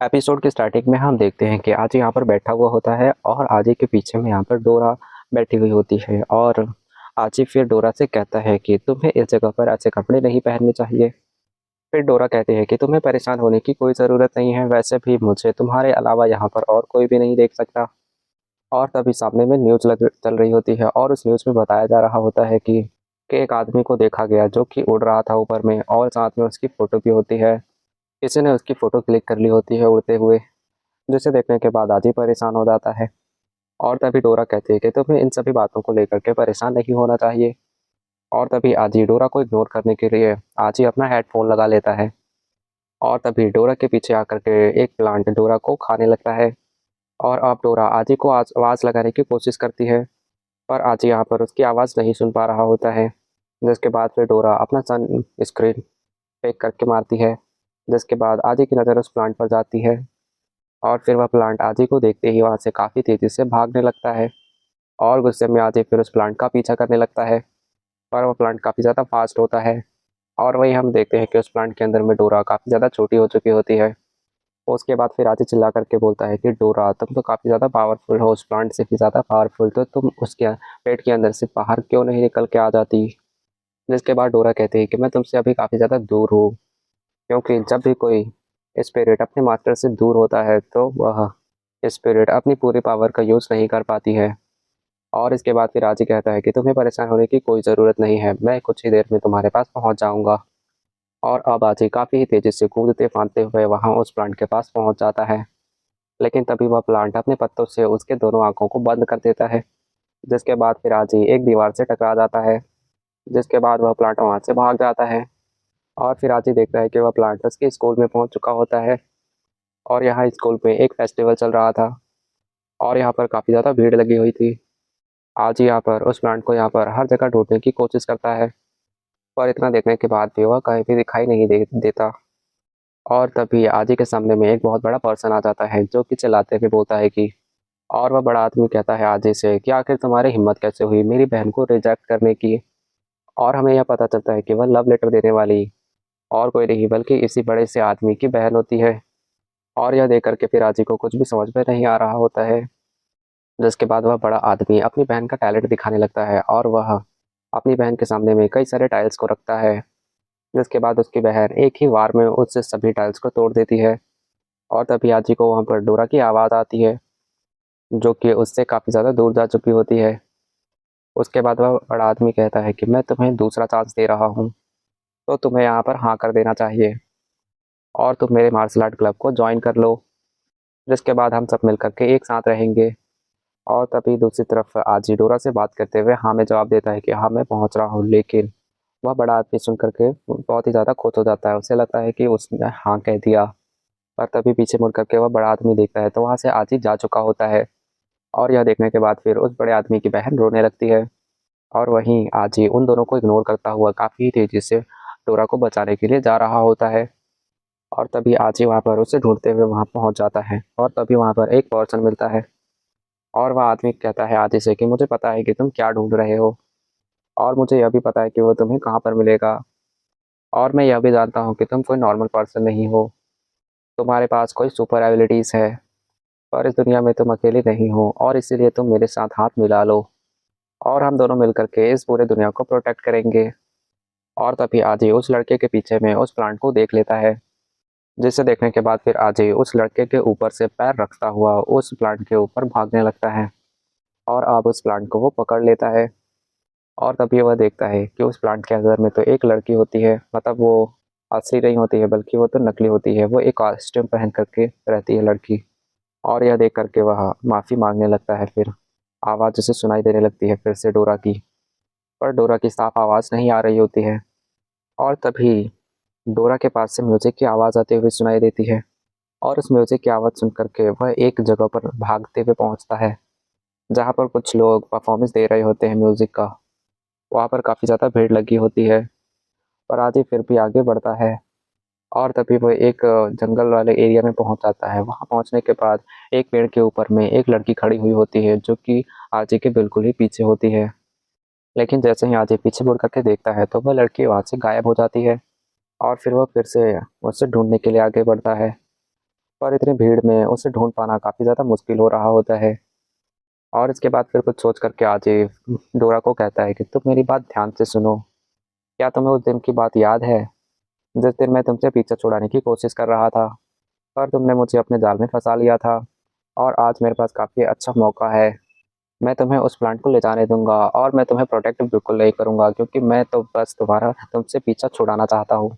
Episode की starting में हम देखते हैं कि आजी यहाँ पर बैठा हुआ होता है और आजी के पीछे में यहाँ पर डोरा बैठी हुई होती है और आजी फिर डोरा से कहता है कि तुम्हें इस जगह पर ऐसे कपड़े नहीं पहनने चाहिए। फिर डोरा कहती है कि तुम्हें परेशान होने की कोई ज़रूरत नहीं है, वैसे भी मुझे तुम्हारे अलावा यहाँ पर और कोई भी नहीं देख सकता। और तभी सामने में न्यूज़ लग चल रही होती है और उस न्यूज़ में बताया जा रहा होता है कि एक आदमी को देखा गया जो कि उड़ रहा था ऊपर में और साथ में उसकी फ़ोटो भी होती है। किसी ने उसकी फ़ोटो क्लिक कर ली होती है उड़ते हुए, जिसे देखने के बाद आजी परेशान हो जाता है। और तभी डोरा कहती है कि तुम्हें इन सभी बातों को लेकर के परेशान नहीं होना चाहिए। और तभी आजी डोरा को इग्नोर करने के लिए आजी अपना हेडफोन लगा लेता है और तभी डोरा के पीछे आकर के एक प्लांट डोरा को खाने लगता है। और अब डोरा आजी को आवाज़ लगाने की कोशिश करती है, पर आजी यहाँ पर उसकी आवाज़ नहीं सुन पा रहा होता है। जिसके बाद फिर डोरा अपना सन स्क्रीन फेंक करके मारती है, जिसके बाद आजी की नज़र उस प्लांट पर जाती है और फिर वह प्लांट आजी को देखते ही वहाँ से काफ़ी तेज़ी से भागने लगता है और गुस्से में आजी फिर उस प्लांट का पीछा करने लगता है। पर वह प्लांट काफ़ी ज़्यादा फास्ट होता है और वहीं हम देखते हैं कि उस प्लांट के अंदर में डोरा काफ़ी ज़्यादा छोटी हो चुकी होती है। उसके बाद फिर आजी चिल्ला करके बोलता है कि डोरा तुम तो काफ़ी ज़्यादा पावरफुल हो, उस प्लांट से भी ज़्यादा पावरफुल, तो तुम उसके पेट के अंदर से बाहर क्यों नहीं निकल के आ जाती। जिसके बाद डोरा कहती है कि मैं तुमसे अभी काफ़ी ज़्यादा दूर हूँ, क्योंकि जब भी कोई स्पिरिट अपने मास्टर से दूर होता है तो वह स्पिरिट अपनी पूरी पावर का यूज़ नहीं कर पाती है। और इसके बाद फिर आजी कहता है कि तुम्हें परेशान होने की कोई ज़रूरत नहीं है, मैं कुछ ही देर में तुम्हारे पास पहुंच जाऊंगा। और अब आजी काफ़ी ही तेज़ी से कूदते फांदते हुए वहां उस प्लांट के पास पहुंच जाता है। लेकिन तभी वह प्लांट अपने पत्तों से उसके दोनों आंखों को बंद कर देता है। जिसके बाद फिर आजी एक दीवार से टकरा जाता है, जिसके बाद वह प्लांट वहां से भाग जाता है। और फिर आजी देखता है कि वह प्लांट उसके स्कूल में पहुंच चुका होता है और यहाँ स्कूल में एक फेस्टिवल चल रहा था और यहाँ पर काफ़ी ज़्यादा भीड़ लगी हुई थी। आज ही यहाँ पर उस प्लांट को यहाँ पर हर जगह ढूंढने की कोशिश करता है, पर इतना देखने के बाद भी वह कहीं भी दिखाई नहीं देता। और तभी आजी के सामने में एक बहुत बड़ा पर्सन आ जाता है जो कि चिल्लाते हुए बोलता है कि, और वह बड़ा आदमी कहता है आजी से कि आखिर तुम्हारी हिम्मत कैसे हुई मेरी बहन को रिजेक्ट करने की। और हमें यह पता चलता है कि वह लव लेटर देने वाली और कोई नहीं बल्कि इसी बड़े से आदमी की बहन होती है। और यह देख करके फिर आजी को कुछ भी समझ में नहीं आ रहा होता है। जिसके बाद वह बड़ा आदमी अपनी बहन का टैलेंट दिखाने लगता है और वह अपनी बहन के सामने में कई सारे टाइल्स को रखता है। जिसके बाद उसकी बहन एक ही वार में उससे सभी टाइल्स को तोड़ देती है। और तभी आजी को वहाँ पर डोरा की आवाज़ आती है जो कि उससे काफ़ी ज़्यादा दूर जा चुकी होती है। उसके बाद वह बड़ा आदमी कहता है कि मैं तुम्हें दूसरा चांस दे रहा हूँ, तो तुम्हें यहाँ पर हाँ कर देना चाहिए और तुम मेरे मार्शल आर्ट क्लब को ज्वाइन कर लो, जिसके बाद हम सब मिल करके एक साथ रहेंगे। और तभी दूसरी तरफ आजी डोरा से बात करते हुए हाँ में जवाब देता है कि हाँ मैं पहुँच रहा हूँ। लेकिन वह बड़ा आदमी सुन करके बहुत ही ज़्यादा खुश हो जाता है, उसे लगता है कि उसने हाँ कह दिया। पर तभी पीछे मुड़ करके वह बड़ा आदमी देखता है तो वहाँ से आजी जा चुका होता है। और यह देखने के बाद फिर उस बड़े आदमी की बहन रोने लगती है और वहीं आजी उन दोनों को इग्नोर करता हुआ काफ़ी तेज़ी से डोरा को बचाने के लिए जा रहा होता है। और तभी आजी वहाँ पर उसे ढूंढते हुए वहाँ पहुँच जाता है और तभी वहाँ पर एक पर्सन मिलता है और वह आदमी कहता है आजी से कि मुझे पता है कि तुम क्या ढूंढ रहे हो और मुझे यह भी पता है कि वो तुम्हें कहाँ पर मिलेगा। और मैं यह भी जानता हूँ कि तुम कोई नॉर्मल पर्सन नहीं हो, तुम्हारे पास कोई सुपर एबिलिटीज़ है, पर इस दुनिया में तुम अकेले नहीं हो और इसीलिए तुम मेरे साथ हाथ मिला लो और हम दोनों मिलकर के इस पूरे दुनिया को प्रोटेक्ट करेंगे। और तभी आजी उस लड़के के पीछे में उस प्लांट को देख लेता है, जिसे देखने के बाद फिर आजी उस लड़के के ऊपर से पैर रखता हुआ उस प्लांट के ऊपर भागने लगता है और अब उस प्लांट को वो पकड़ लेता है। और तभी वह देखता है कि उस प्लांट के अंदर में तो एक लड़की होती है, मतलब वो असली नहीं होती है बल्कि वो तो नकली होती है, वो एक कॉस्ट्यूम पहन करके रहती है लड़की। और यह देख करके वह माफ़ी मांगने लगता है, फिर आवाज़ उसे सुनाई देने लगती है फिर से डोरा की, पर डोरा की साफ आवाज़ नहीं आ रही होती है। और तभी डोरा के पास से म्यूज़िक की आवाज़ आती हुई सुनाई देती है और उस म्यूज़िक की आवाज़ सुन करके वह एक जगह पर भागते हुए पहुंचता है जहां पर कुछ लोग परफॉर्मेंस दे रहे होते हैं म्यूज़िक का। वहाँ पर काफ़ी ज़्यादा भीड़ लगी होती है, पर आदि फिर भी आगे बढ़ता है और तभी वो एक जंगल वाले एरिया में पहुंच जाता है। वहां पहुंचने के बाद एक पेड़ के ऊपर में एक लड़की खड़ी हुई होती है जो कि आजी के बिल्कुल ही पीछे होती है। लेकिन जैसे ही आजी पीछे मुड़ करके देखता है तो वह लड़की वहां से गायब हो जाती है और फिर वह फिर से उससे ढूंढने के लिए आगे बढ़ता है। और इतनी भीड़ में उसे ढूँढ पाना काफ़ी ज़्यादा मुश्किल हो रहा होता है। और इसके बाद फिर कुछ सोच कर के आजी डोरा को कहता है कि तुम मेरी बात ध्यान से सुनो। क्या तुम्हें उस दिन की बात याद है, जिस दिन मैं तुमसे पीछा छुड़ाने की कोशिश कर रहा था, पर तुमने मुझे अपने जाल में फँसा लिया था? और आज मेरे पास काफ़ी अच्छा मौका है। मैं तुम्हें उस प्लांट को ले जाने दूँगा और मैं तुम्हें प्रोटेक्ट बिल्कुल नहीं करूँगा, क्योंकि मैं तो बस तुम्हारा तुमसे पीछा छुड़ाना चाहता हूँ।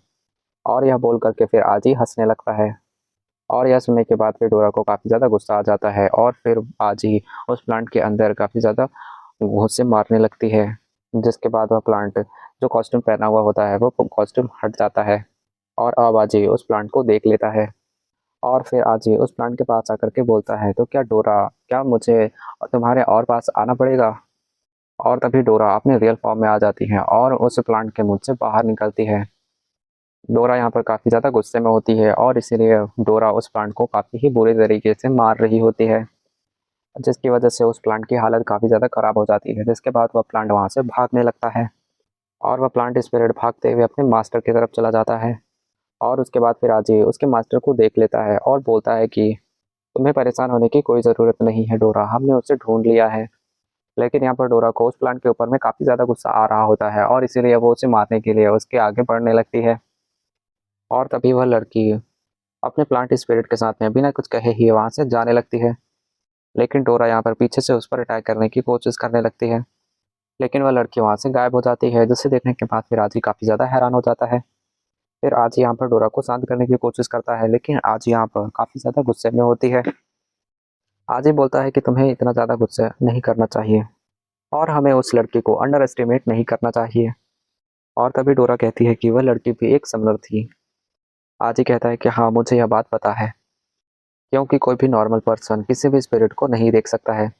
और यह बोल कर के फिर आजी हँसने लगता है। और यह सुनने के बाद फिर डोरा को काफ़ी ज़्यादा गुस्सा आ जाता है और फिर आजी उस प्लांट के अंदर काफ़ी ज़्यादा घूँसे मारने लगती है। जिसके बाद वह प्लांट जो कॉस्ट्यूम पहना हुआ होता है, वो कॉस्ट्यूम हट जाता है और अब आजी उस प्लांट को देख लेता है। और फिर आजी उस प्लांट के पास आकर के बोलता है, तो क्या डोरा, क्या मुझे तुम्हारे और पास आना पड़ेगा? और तभी डोरा अपने रियल फॉर्म में आ जाती है और उस प्लांट के मुँह से बाहर निकलती है। डोरा यहाँ पर काफ़ी ज़्यादा गुस्से में होती है और इसीलिए डोरा उस प्लांट को काफ़ी ही बुरे तरीके से मार रही होती है, जिसकी वजह से उस प्लांट की हालत काफ़ी ज़्यादा ख़राब हो जाती है। जिसके बाद वह प्लांट वहाँ से भागने लगता है और वह प्लांट स्पिरिट भागते हुए अपने मास्टर की तरफ चला जाता है। और उसके बाद फिर आजी उसके मास्टर को देख लेता है और बोलता है कि तुम्हें परेशान होने की कोई ज़रूरत नहीं है डोरा, हमने उसे ढूंढ लिया है। लेकिन यहाँ पर डोरा को उस प्लांट के ऊपर में काफ़ी ज़्यादा गुस्सा आ रहा होता है और इसीलिए वो उसे मारने के लिए उसके आगे बढ़ने लगती है। और तभी वह लड़की अपने प्लांट स्पिरिट के साथ में बिना कुछ कहे ही वहाँ से जाने लगती है। लेकिन डोरा यहाँ पर पीछे से उस पर अटैक करने की कोशिश करने लगती है, लेकिन वह लड़की वहाँ से गायब हो जाती है, जिसे देखने के बाद फिर आजी काफ़ी ज़्यादा हैरान हो जाता है। फिर आजी यहाँ पर डोरा को शांत करने की कोशिश करता है, लेकिन आजी यहाँ पर काफ़ी ज़्यादा गुस्से में होती है। आजी बोलता है कि तुम्हें इतना ज़्यादा गुस्सा नहीं करना चाहिए और हमें उस लड़की को अंडर एस्टिमेट नहीं करना चाहिए। और तभी डोरा कहती है कि वह लड़की भी एक समलर थी। आजी कहता है कि हाँ, मुझे यह बात पता है, क्योंकि कोई भी नॉर्मल पर्सन किसी भी स्पिरिट को नहीं देख सकता है।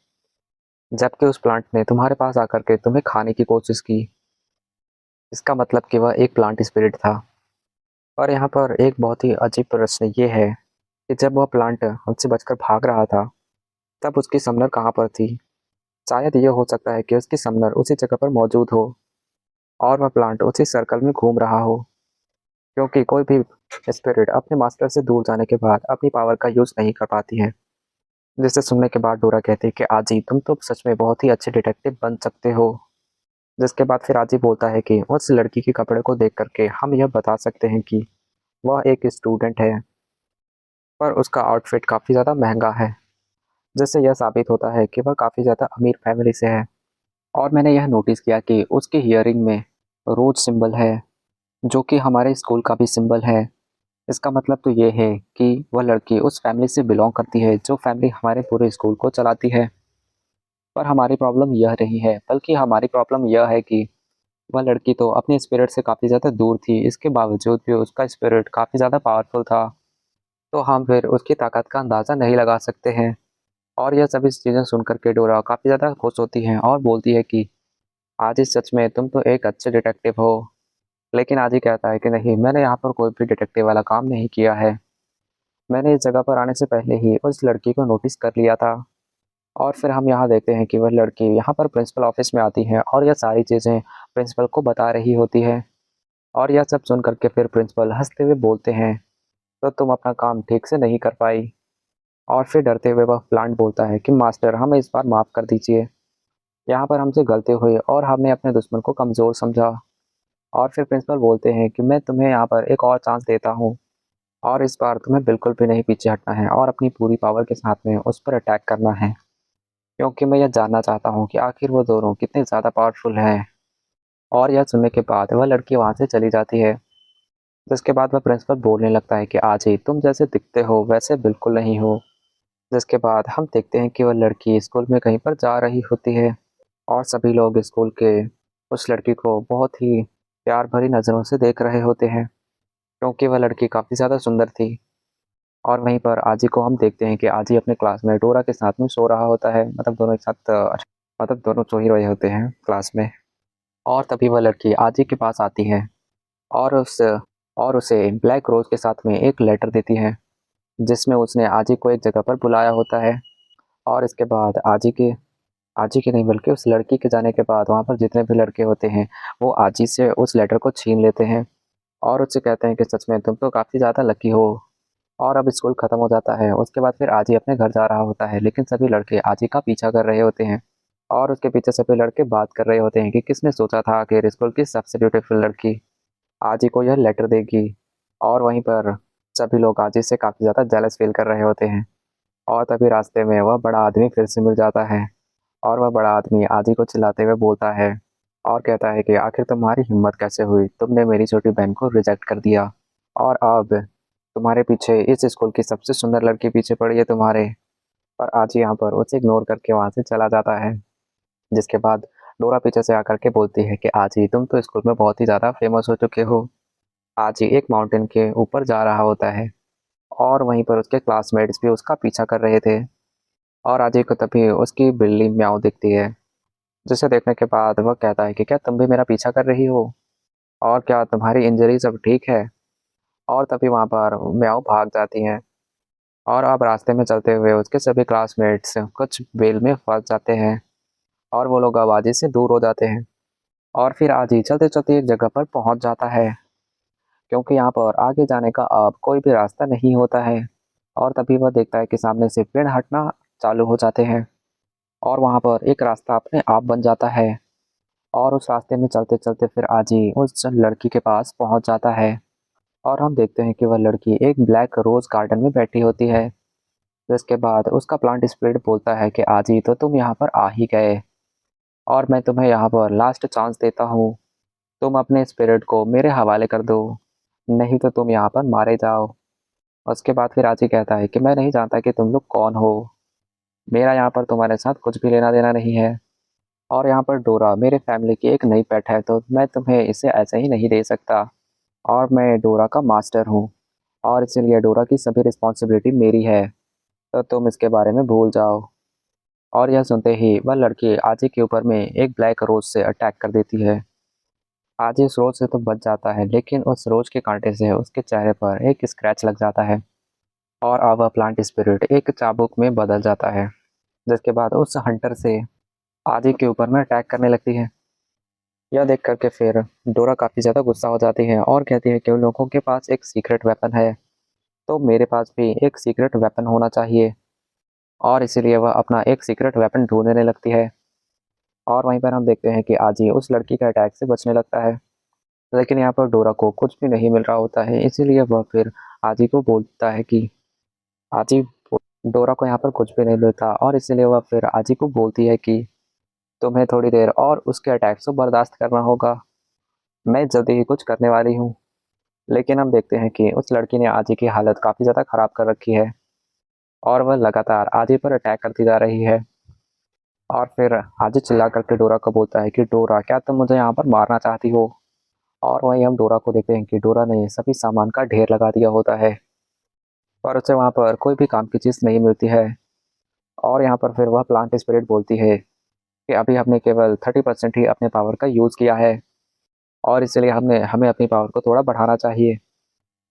जबकि उस प्लांट ने तुम्हारे पास आकर के तुम्हें खाने की कोशिश की, इसका मतलब कि वह एक प्लांट स्पिरिट था। और यहाँ पर एक बहुत ही अजीब प्रश्न ये है कि जब वह प्लांट हमसे बचकर भाग रहा था, तब उसकी समनर कहाँ पर थी? शायद ये हो सकता है कि उसकी समनर उसी जगह पर मौजूद हो और वह प्लांट उसी सर्कल में घूम रहा हो, क्योंकि कोई भी स्पिरिट अपने मास्टर से दूर जाने के बाद अपनी पावर का यूज़ नहीं कर पाती है। जिसे सुनने के बाद डोरा कहती है कि आजी, तुम तो सच में बहुत ही अच्छे डिटेक्टिव बन सकते हो। जिसके बाद फिर आजी बोलता है कि उस लड़की के कपड़े को देख करके हम यह बता सकते हैं कि वह एक स्टूडेंट है, पर उसका आउटफिट काफ़ी ज़्यादा महंगा है, जिससे यह साबित होता है कि वह काफ़ी ज़्यादा अमीर फैमिली से है। और मैंने यह नोटिस किया कि उसकी ईयरिंग में रोज सिंबल है, जो कि हमारे स्कूल का भी सिंबल है। इसका मतलब तो ये है कि वह लड़की उस फैमिली से बिलोंग करती है, जो फैमिली हमारे पूरे स्कूल को चलाती है। पर हमारी प्रॉब्लम यह नहीं है, बल्कि हमारी प्रॉब्लम यह है कि वह लड़की तो अपने स्पिरिट से काफ़ी ज़्यादा दूर थी, इसके बावजूद भी उसका स्पिरिट काफ़ी ज़्यादा पावरफुल था। तो हम फिर उसकी ताकत का अंदाज़ा नहीं लगा सकते हैं। और यह सभी चीज़ें सुनकर के डोरा काफ़ी ज़्यादा खुश होती है और बोलती है कि आजी, सच में तुम तो एक अच्छे डिटेक्टिव हो। लेकिन आजी कहता है कि नहीं, मैंने यहाँ पर कोई भी डिटेक्टिव वाला काम नहीं किया है। मैंने इस जगह पर आने से पहले ही उस लड़की को नोटिस कर लिया था। और फिर हम यहाँ देखते हैं कि वह लड़की यहाँ पर प्रिंसिपल ऑफिस में आती है और यह सारी चीज़ें प्रिंसिपल को बता रही होती है। और यह सब सुन करके फिर प्रिंसिपल हंसते हुए बोलते हैं, तो तुम अपना काम ठीक से नहीं कर पाई। और फिर डरते हुए वह प्लांट बोलता है कि मास्टर, हमें इस बार माफ़ कर दीजिए, यहाँ पर हमसे गलती हुई और हमने अपने दुश्मन को कमज़ोर समझा। और फिर प्रिंसिपल बोलते हैं कि मैं तुम्हें यहाँ पर एक और चांस देता हूँ और इस बार तुम्हें बिल्कुल भी नहीं पीछे हटना है और अपनी पूरी पावर के साथ में उस पर अटैक करना है, क्योंकि मैं यह जानना चाहता हूँ कि आखिर वो दोनों कितने ज़्यादा पावरफुल हैं। और यह सुनने के बाद वह लड़की वहाँ से चली जाती है। जिसके बाद वह प्रिंसिपल बोलने लगता है कि आज ही तुम जैसे दिखते हो वैसे बिल्कुल नहीं हो। जिसके बाद हम देखते हैं कि वह लड़की स्कूल में कहीं पर जा रही होती है और सभी लोग स्कूल के उस लड़की को बहुत ही प्यार भरी नज़रों से देख रहे होते हैं, क्योंकि वह लड़की काफ़ी ज़्यादा सुंदर थी। और वहीं पर आजी को हम देखते हैं कि आजी अपने क्लास में डोरा के साथ में सो रहा होता है, मतलब दोनों एक साथ मतलब दोनों सो ही रहे होते हैं क्लास में। और तभी वह लड़की आजी के पास आती है और उसे ब्लैक रोज़ के साथ में एक लेटर देती है, जिसमें उसने आजी को एक जगह पर बुलाया होता है। और इसके बाद आजी के नहीं बल्कि उस लड़की के जाने के बाद वहाँ पर जितने भी लड़के होते हैं, वो आजी से उस लेटर को छीन लेते हैं और उससे कहते हैं कि सच में तुम तो काफ़ी ज़्यादा लकी हो, और अब स्कूल ख़त्म हो जाता है। उसके बाद फिर आजी अपने घर जा रहा होता है, लेकिन सभी लड़के आजी का पीछा कर रहे होते हैं और उसके पीछे सभी लड़के बात कर रहे होते हैं कि किसने सोचा था आखिर स्कूल की सबसे ब्यूटीफुल लड़की आजी को यह लेटर देगी। और वहीं पर सभी लोग आजी से काफ़ी ज़्यादा जेलस फील कर रहे होते हैं। और तभी रास्ते में वह बड़ा आदमी फिर से मिल जाता है और वह बड़ा आदमी आजी को चिल्लाते हुए बोलता है और कहता है कि आखिर तुम्हारी हिम्मत कैसे हुई, तुमने मेरी छोटी बहन को रिजेक्ट कर दिया और अब तुम्हारे पीछे इस स्कूल की सबसे सुंदर लड़की पीछे पड़ी है तुम्हारे। पर आजी यहाँ पर उसे इग्नोर करके वहाँ से चला जाता है। जिसके बाद डोरा पीछे से आकर के बोलती है कि आजी तुम तो स्कूल में बहुत ही ज़्यादा फेमस हो चुके हो। आजी एक माउंटेन के ऊपर जा रहा होता है और वहीं पर उसके क्लासमेट्स भी उसका पीछा कर रहे थे और अजय को तभी उसकी बिल्ली म्याऊ दिखती है, जिसे देखने के बाद वह कहता है कि क्या तुम भी मेरा पीछा कर रही हो और क्या तुम्हारी इंजरी सब ठीक है। और तभी वहाँ पर म्याऊ भाग जाती हैं और अब रास्ते में चलते हुए उसके सभी क्लासमेट्स कुछ बेल में फंस जाते हैं और वो लोग अब आजी से दूर हो जाते हैं। और फिर आजी चलते चलते एक जगह पर पहुंच जाता है, क्योंकि यहाँ पर आगे जाने का अब कोई भी रास्ता नहीं होता है। और तभी वह देखता है कि सामने से पेड़ हटना चालू हो जाते हैं और वहाँ पर एक रास्ता अपने आप बन जाता है। और उस रास्ते में चलते चलते फिर आजी उस लड़की के पास पहुँच जाता है और हम देखते हैं कि वह लड़की एक ब्लैक रोज गार्डन में बैठी होती है। जिसके बाद उसका प्लांट स्पिरिट बोलता है कि आजी तो तुम यहाँ पर आ ही गए और मैं तुम्हें यहाँ पर लास्ट चांस देता हूँ, तुम अपने स्पिरिट को मेरे हवाले कर दो, नहीं तो तुम यहाँ पर मारे जाओ। उसके बाद फिर आजी कहता है कि मैं नहीं जानता कि तुम लोग कौन हो, मेरा यहाँ पर तुम्हारे साथ कुछ भी लेना देना नहीं है और यहाँ पर डोरा मेरे फैमिली की एक नई पेट है, तो मैं तुम्हें इसे ऐसे ही नहीं दे सकता और मैं डोरा का मास्टर हूँ और इसीलिए डोरा की सभी रिस्पॉन्सिबिलिटी मेरी है, तो तुम इसके बारे में भूल जाओ। और यह सुनते ही वह लड़की आजी के ऊपर में एक ब्लैक रोज से अटैक कर देती है। आजी उस रोज से तो बच जाता है, लेकिन उस रोज के कांटे से उसके चेहरे पर एक स्क्रैच लग जाता है और अब वह प्लांट स्पिरिट एक चाबुक में बदल जाता है। जिसके बाद उस हंटर से आजी के ऊपर में अटैक करने लगती है। यह देख करके फिर डोरा काफ़ी ज़्यादा गुस्सा हो जाती है और कहती है कि उन लोगों के पास एक सीक्रेट वेपन है, तो मेरे पास भी एक सीक्रेट वेपन होना चाहिए। और इसीलिए वह अपना एक सीक्रेट वेपन ढूंढने लगती है। और वहीं पर हम देखते हैं कि आजी उस लड़की के अटैक से बचने लगता है, लेकिन यहाँ पर डोरा को कुछ भी नहीं मिल रहा होता है, इसीलिए वह फिर आजी को बोलता है कि आजी, डोरा को यहाँ पर कुछ भी नहीं मिलता और इसीलिए वह फिर आजी को बोलती है कि तुम्हें थोड़ी देर और उसके अटैक को बर्दाश्त करना होगा, मैं जल्दी ही कुछ करने वाली हूँ। लेकिन हम देखते हैं कि उस लड़की ने आजी की हालत काफ़ी ज़्यादा ख़राब कर रखी है और वह लगातार आजी पर अटैक करती जा रही है। और फिर आजी चिल्ला करके डोरा को बोलता है कि डोरा क्या तुम मुझे यहाँ पर मारना चाहती हो। और वहीं हम डोरा को देखते हैं कि डोरा ने सभी सामान का ढेर लगा दिया होता है पर उसे वहाँ पर कोई भी काम की चीज़ नहीं मिलती है। और यहाँ पर फिर वह प्लांट स्पिरिट बोलती है कि अभी हमने केवल 30% ही अपने पावर का यूज़ किया है और इसलिए हमने हमें अपनी पावर को थोड़ा बढ़ाना चाहिए।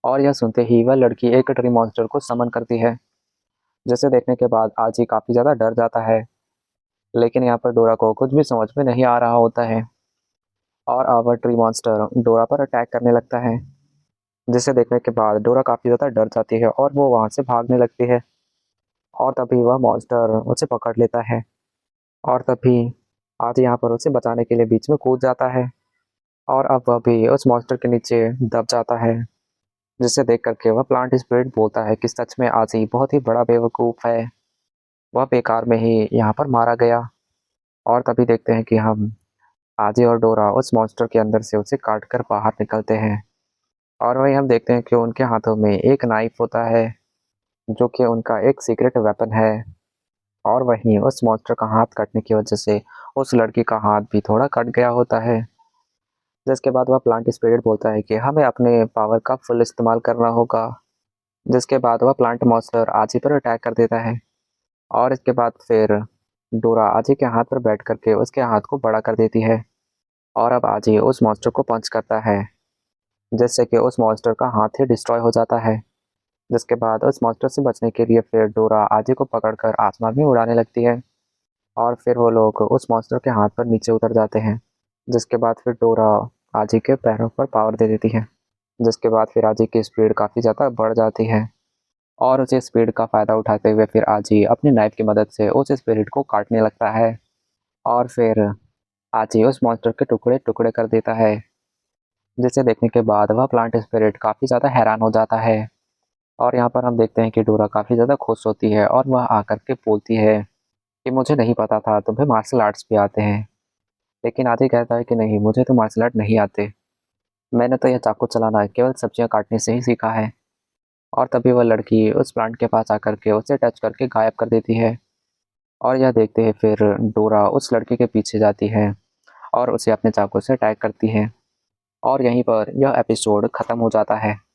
और यह सुनते ही वह लड़की एक ट्री मॉन्स्टर को समन करती है, जिसे देखने के बाद आजी काफ़ी ज़्यादा डर जाता है। लेकिन यहाँ पर डोरा को कुछ भी समझ में नहीं आ रहा होता है और अब वह ट्री मॉन्स्टर डोरा पर अटैक करने लगता है, जिसे देखने के बाद डोरा काफ़ी ज़्यादा डर जाती है और वो वहाँ से भागने लगती है। और तभी वह मॉन्स्टर उसे पकड़ लेता है और तभी आजी यहाँ पर उसे बचाने के लिए बीच में कूद जाता है और अब वह भी उस मॉन्स्टर के नीचे दब जाता है, जिसे देख करके वह प्लांट स्पिरिट बोलता है कि सच में आजी बहुत ही बड़ा बेवकूफ़ है, वह बेकार में ही यहाँ पर मारा गया। और तभी देखते हैं कि हम आजी और डोरा उस मॉन्स्टर के अंदर से उसे काट कर बाहर निकलते हैं और वहीं हम देखते हैं कि उनके हाथों में एक नाइफ होता है, जो कि उनका एक सीक्रेट वेपन है। और वहीं उस मॉन्स्टर का हाथ कटने की वजह से उस लड़की का हाथ भी थोड़ा कट गया होता है। जिसके बाद वह प्लांट स्पिरिट बोलता है कि हमें अपने पावर का फुल इस्तेमाल करना होगा। जिसके बाद वह प्लांट मॉन्स्टर आजी पर अटैक कर देता है और इसके बाद फिर डोरा आजी के हाथ पर बैठ करके उसके हाथ को बड़ा कर देती है और अब आजी उस मॉन्स्टर को पंच करता है, जिससे कि उस मॉन्स्टर का हाथ ही डिस्ट्रॉय हो जाता है। जिसके बाद उस मॉन्स्टर से बचने के लिए फिर डोरा आजी को पकड़कर आसमान में उड़ाने लगती है और फिर वो लोग उस मॉन्स्टर के हाथ पर नीचे उतर जाते हैं। जिसके बाद फिर डोरा आजी के पैरों पर पावर दे देती है, जिसके बाद फिर आजी की स्पीड काफ़ी ज़्यादा बढ़ जाती है और उस स्पीड का फ़ायदा उठाते हुए फिर आजी अपनी नाइफ की मदद से उस स्पिरिट को काटने लगता है और फिर आजी उस मॉन्स्टर के टुकड़े-टुकड़े कर देता है, जिसे देखने के बाद वह प्लांट स्पिरिट काफ़ी ज़्यादा हैरान हो जाता है। और यहाँ पर हम देखते हैं कि डोरा काफ़ी ज़्यादा खुश होती है और वह आकर के बोलती है कि मुझे नहीं पता था तुम्हें मार्शल आर्ट्स भी आते हैं। लेकिन आजी कहता है कि नहीं, मुझे तो मार्शल आर्ट नहीं आते। मैंने तो यह चाकू चलाना केवल सब्जियाँ काटने से ही सीखा है। और तभी वह लड़की उस प्लांट के पास आकर के उसे टच करके गायब कर देती है। और यह देखते ही फिर डोरा उस लड़के के पीछे जाती है और उसे अपने चाकू से अटैक करती है। और यहीं पर यह एपिसोड ख़त्म हो जाता है।